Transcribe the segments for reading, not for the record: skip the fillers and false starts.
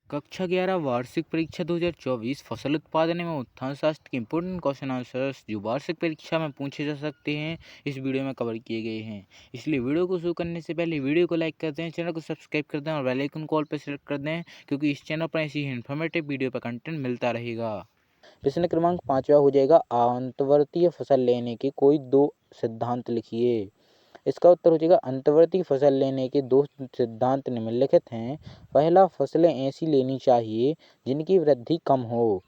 कक्षा 11 वार्षिक परीक्षा 2024 फसल उत्पादन एवं उत्थान शास्त्र के इम्पोर्टेंट क्वेश्चन आंसर्स जो वार्षिक परीक्षा में पूछे जा सकते हैं इस वीडियो में कवर किए गए हैं। इसलिए वीडियो को शुरू करने से पहले वीडियो को लाइक कर दें, चैनल को सब्सक्राइब कर दें और बेल आइकन को ऑल पर सेलेक्ट कर दें, क्योंकि इस चैनल पर ऐसी ही इन्फॉर्मेटिव वीडियो पर कंटेंट मिलता रहेगा। प्रश्न क्रमांक 5वां हो जाएगा, अंतर्वर्तीय फसल लेने के कोई दो सिद्धांत लिखिए। इसका उत्तर हो जाएगा, अंतर्वर्ती फसल लेने के दो सिद्धांत निम्नलिखित हैं। पहला, फसलें ऐसी लेनी चाहिए जिनकी वृद्धि कम हो।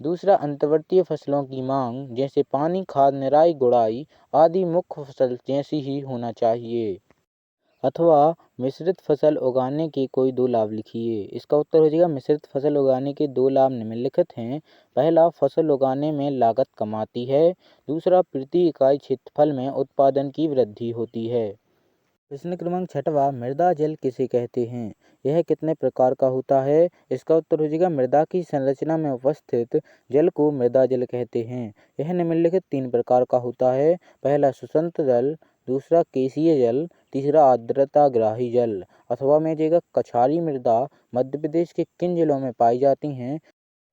दूसरा, अंतर्वर्तीय फसलों की मांग जैसे पानी, खाद, निराई गुड़ाई आदि मुख्य फसल जैसी ही होना चाहिए। अथवा मिश्रित फसल उगाने के कोई दो लाभ लिखिए। इसका उत्तर हो जाएगा, मिश्रित फसल उगाने के दो लाभ निम्नलिखित हैं। पहला, फसल उगाने में लागत कम आती है। दूसरा, प्रति इकाई क्षेत्रफल में उत्पादन की वृद्धि होती है। प्रश्न क्रमांक 6वां, मृदा जल किसे कहते हैं? यह कितने प्रकार का होता है? इसका उत्तर हो जाएगा, मृदा की संरचना में उपस्थित जल को मृदा जल कहते हैं। यह निम्नलिखित 3 प्रकार का होता है। पहला, सुसंत जल। दूसरा, केशीय जल। तीसरा, आर्द्रताग्राही जल। अथवा में जाएगा, कछारी मृदा मध्य प्रदेश के किन जिलों में पाई जाती हैं?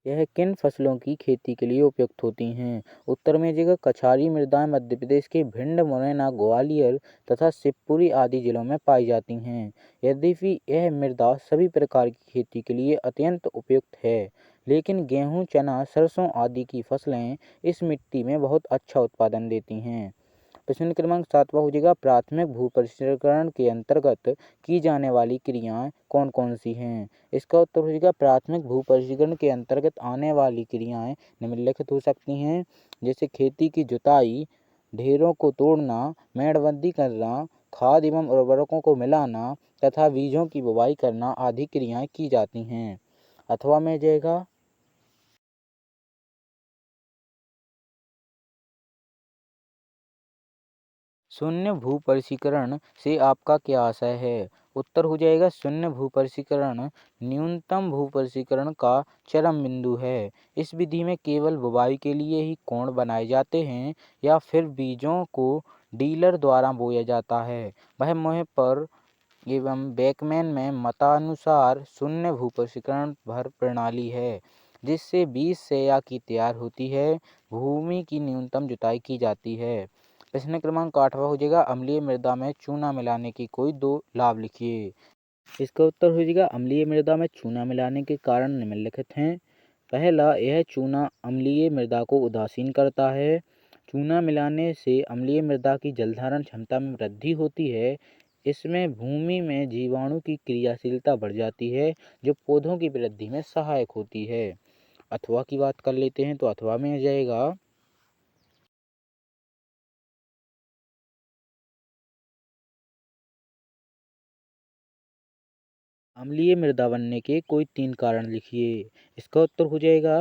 यह किन फसलों की खेती के लिए उपयुक्त होती हैं? उत्तर में जाएगा, कछारी मृदाएं मध्य प्रदेश के भिंड, मुरैना, ग्वालियर तथा शिवपुरी आदि जिलों में पाई जाती हैं। यद्यपि यह मृदा सभी प्रकार की खेती के लिए अत्यंत उपयुक्त है, लेकिन गेहूं, चना, सरसों आदि की फसलें इस मिट्टी में बहुत अच्छा उत्पादन देती हैं। प्रश्न क्रमांक 7वां हो जाएगा, प्राथमिक भू परिष्करण के अंतर्गत की जाने वाली क्रियाएं कौन कौन सी हैं? इसका उत्तर हो जाएगा, प्राथमिक भू परिष्करण के अंतर्गत आने वाली क्रियाएं निम्नलिखित हो सकती हैं, जैसे खेती की जुताई, ढेरों को तोड़ना, मेड़बंदी करना, खाद एवं उर्वरकों को मिलाना तथा बीजों की बुवाई करना आदि क्रियाएं की जाती हैं। अथवा में जाएगा, शून्य भू परिष्करण से आपका क्या आशय है? उत्तर हो जाएगा, शून्य भू परिष्करण न्यूनतम भू परिष्करण का चरम बिंदु है। इस विधि में केवल बुवाई के लिए ही कोण बनाए जाते हैं या फिर बीजों को डीलर द्वारा बोया जाता है। वह मुँह पर एवं बैकमैन में मतानुसार शून्य भू परिष्करण भर प्रणाली है, जिससे बीज सेया की तैयार होती है, भूमि की न्यूनतम जुताई की जाती है। प्रश्न क्रमांक 8वां हो जाएगा, अम्लीय मृदा में चूना मिलाने के कोई दो लाभ लिखिए। इसका उत्तर हो जाएगा, अम्लीय मृदा में चूना मिलाने के कारण निम्नलिखित हैं। पहला, यह चूना अम्लीय मृदा को उदासीन करता है। चूना मिलाने से अम्लीय मृदा की जलधारण क्षमता में वृद्धि होती है। इसमें भूमि में जीवाणु की क्रियाशीलता बढ़ जाती है, जो पौधों की वृद्धि में सहायक होती है। अथवा की बात कर लेते हैं, तो अथवा में आ जाएगा, अम्लीय मृदा बनने के कोई 3 कारण लिखिए। इसका उत्तर हो जाएगा,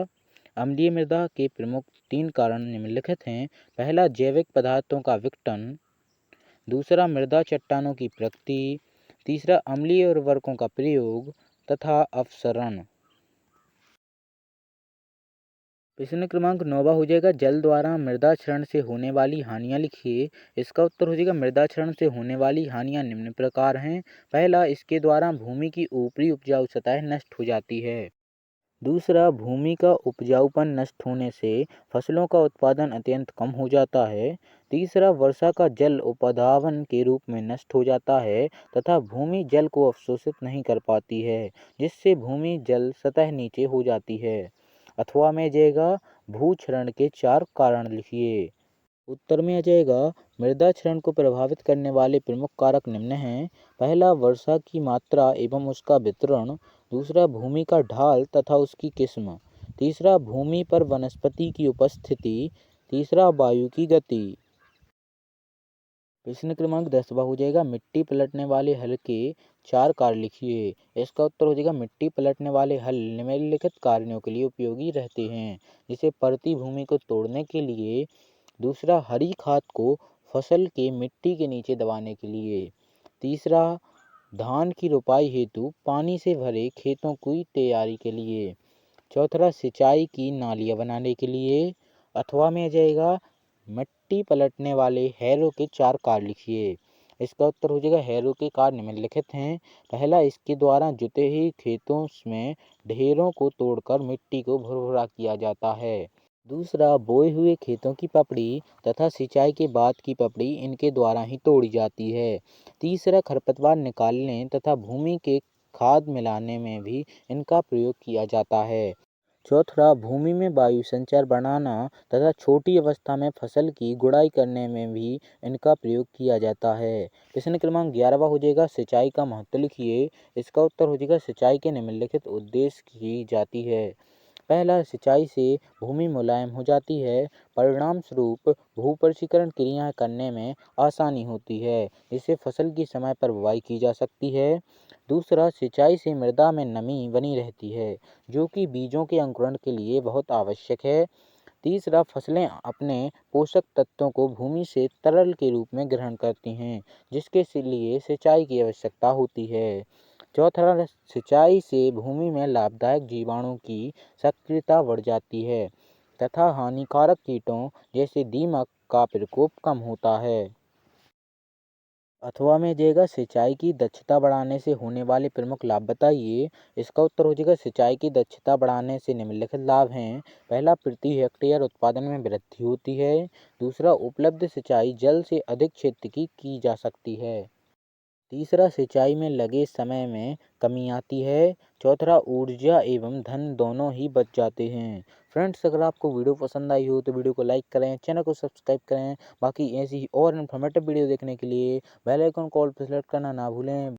अम्लीय मृदा के प्रमुख 3 कारण निम्नलिखित हैं। पहला, जैविक पदार्थों का विघटन। दूसरा, मृदा चट्टानों की प्रकृति। तीसरा, अम्लीय उर्वरकों का प्रयोग तथा अपसरण। प्रश्न क्रमांक 9वां हो जाएगा, जल द्वारा मृदा क्षरण से होने वाली हानियाँ लिखिए। इसका उत्तर हो जाएगा, मृदा क्षरण से होने वाली हानियाँ निम्न प्रकार हैं। पहला, इसके द्वारा भूमि की ऊपरी उपजाऊ सतह नष्ट हो जाती है। दूसरा, भूमि का उपजाऊपन नष्ट होने से फसलों का उत्पादन अत्यंत कम हो जाता है। तीसरा, वर्षा का जल उपधावन के रूप में नष्ट हो जाता है तथा भूमि जल को अवशोषित नहीं कर पाती है, जिससे भूमि जल सतह नीचे हो जाती है। अथवा में जाएगा, भू क्षरण के 4 कारण लिखिए। उत्तर में आ जाएगा, मृदा क्षरण को प्रभावित करने वाले प्रमुख कारक निम्न हैं। पहला, वर्षा की मात्रा एवं उसका वितरण। दूसरा, भूमि का ढाल तथा उसकी किस्म। तीसरा, भूमि पर वनस्पति की उपस्थिति। तीसरा, वायु की गति। प्रश्न क्रमांक 10वां हो जाएगा, मिट्टी पलटने वाले हल के 4 कार्य लिखिए। इसका उत्तर हो जाएगा, मिट्टी पलटने वाले हल निम्नलिखित कार्यों के लिए उपयोगी रहते हैं, जैसे परती भूमि को तोड़ने के लिए। दूसरा, हरी खाद को फसल के मिट्टी के नीचे दबाने के लिए। तीसरा, धान की रोपाई हेतु पानी से भरे खेतों की तैयारी के लिए। चौथा, सिंचाई की नालियाँ बनाने के लिए। अथवा में आ जाएगा, मिट्टी पलटने वाले हैरों के 4 कार्य लिखिए। इसका उत्तर हो जाएगा हैरो के कार्य निम्नलिखित हैं। पहला, इसके द्वारा जुते हुए खेतों में ढेरों को तोड़कर मिट्टी को भुरभुरा किया जाता है। दूसरा, बोए हुए खेतों की पपड़ी तथा सिंचाई के बाद की पपड़ी इनके द्वारा ही तोड़ी जाती है। तीसरा, खरपतवार निकालने तथा भूमि के खाद मिलाने में भी इनका प्रयोग किया जाता है। चौथा, भूमि में वायु संचार बढ़ाना तथा छोटी अवस्था में फसल की गुड़ाई करने में भी इनका प्रयोग किया जाता है। प्रश्न क्रमांक 11वां हो जाएगा, सिंचाई का महत्व लिखिए। इसका उत्तर हो जाएगा, सिंचाई के निम्नलिखित उद्देश्य की जाती है। पहला, सिंचाई से भूमि मुलायम हो जाती है। परिणाम स्वरूप भूपर्शीकरण क्रियाएं करने में आसानी होती है, जिससे फसल की समय पर बुवाई की जा सकती है। दूसरा, सिंचाई से मृदा में नमी बनी रहती है, जो कि बीजों के अंकुरण के लिए बहुत आवश्यक है। तीसरा, फसलें अपने पोषक तत्वों को भूमि से तरल के रूप में ग्रहण करती हैं, जिसके लिए सिंचाई की आवश्यकता होती है। चौथा, सिंचाई से भूमि में लाभदायक जीवाणुओं की सक्रियता बढ़ जाती है तथा हानिकारक कीटों जैसे दीमक का प्रकोप कम होता है। अथवा में जाएगा, सिंचाई की दक्षता बढ़ाने से होने वाले प्रमुख लाभ बताइए। इसका उत्तर हो जाएगा, सिंचाई की दक्षता बढ़ाने से निम्नलिखित लाभ हैं। पहला, प्रति हेक्टेयर उत्पादन में वृद्धि होती है। दूसरा, उपलब्ध सिंचाई जल से अधिक क्षेत्र की जा सकती है। तीसरा, सिंचाई में लगे समय में कमी आती है। चौथा, ऊर्जा एवं धन दोनों ही बच जाते हैं। फ्रेंड्स, अगर आपको वीडियो पसंद आई हो तो वीडियो को लाइक करें, चैनल को सब्सक्राइब करें। बाकी ऐसी ही और इन्फॉर्मेटिव वीडियो देखने के लिए बेल आइकन को ऑल पे सेलेक्ट करना ना भूलें।